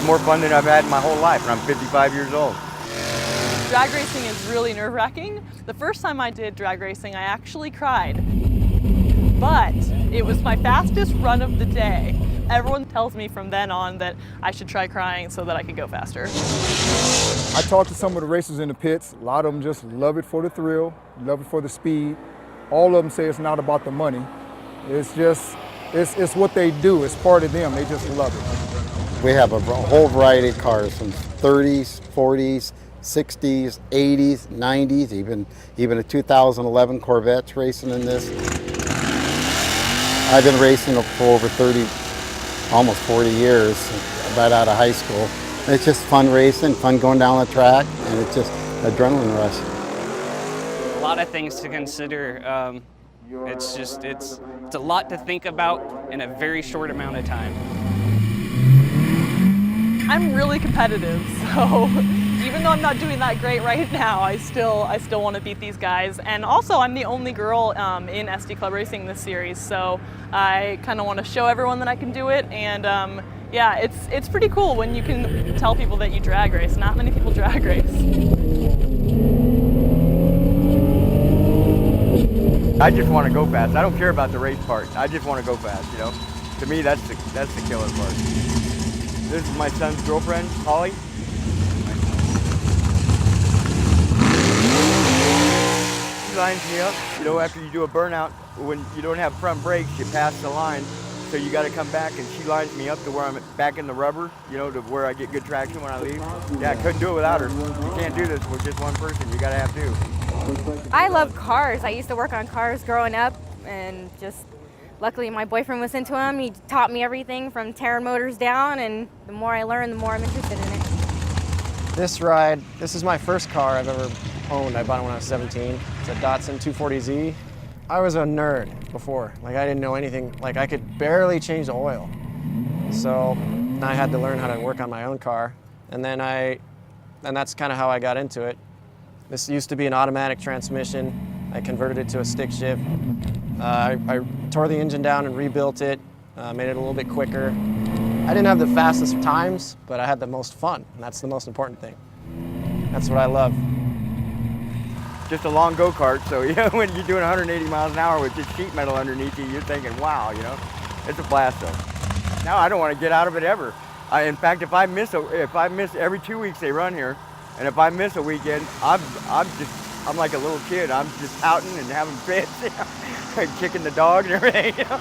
more fun than I've had in my whole life, and I'm 55 years old. Drag racing is really nerve-wracking. The first time I did drag racing, I actually cried. But it was my fastest run of the day. Everyone tells me from then on that I should try crying so that I could go faster. I talked to some of the racers in the pits. A lot of them just love it for the thrill, love it for the speed. All of them say it's not about the money. It's just, it's what they do. It's part of them. They just love it. We have a whole variety of cars from 30s, 40s, 60s, 80s, 90s, even a 2011 Corvette's racing in this. I've been racing for over 30, almost 40 years, right out of high school. It's just fun racing, fun going down the track, and it's just adrenaline rush. A lot of things to consider. It's a lot to think about in a very short amount of time. I'm really competitive, so even though I'm not doing that great right now, I still want to beat these guys. And also, I'm the only girl in SD Club Racing this series, so I kind of want to show everyone that I can do it. And yeah, it's pretty cool when you can tell people that you drag race. Not many people drag race. I just want to go fast. I don't care about the race part. I just want to go fast, you know. To me, that's the killer part. This is my son's girlfriend, Holly. She lines me up, you know, after you do a burnout, when you don't have front brakes, you pass the line, so you got to come back, and she lines me up to where I'm back in the rubber, you know, to where I get good traction when I leave. Yeah, I couldn't do it without her. You can't do this with just one person. You got to have two. I love cars. I used to work on cars growing up, and just luckily my boyfriend was into them. He taught me everything from tearing motors down, and the more I learn, the more I'm interested in it. This ride, this is my first car I've ever owned. I bought it when I was 17. It's a Datsun 240Z. I was a nerd before. Like, I didn't know anything. Like, I could barely change the oil. So I had to learn how to work on my own car. And that's kind of how I got into it. This used to be an automatic transmission. I converted it to a stick shift. I tore the engine down and rebuilt it, made it a little bit quicker. I didn't have the fastest times, but I had the most fun, and that's the most important thing. That's what I love. Just a long go-kart, so you know, when you're doing 180 miles an hour with just sheet metal underneath you, you're thinking, wow, you know, it's a blast though. Now I don't want to get out of it ever. In fact, if I miss every 2 weeks they run here, and if I miss a weekend, I'm like a little kid. I'm just pouting and having fits, you know, kicking the dog and everything, you know.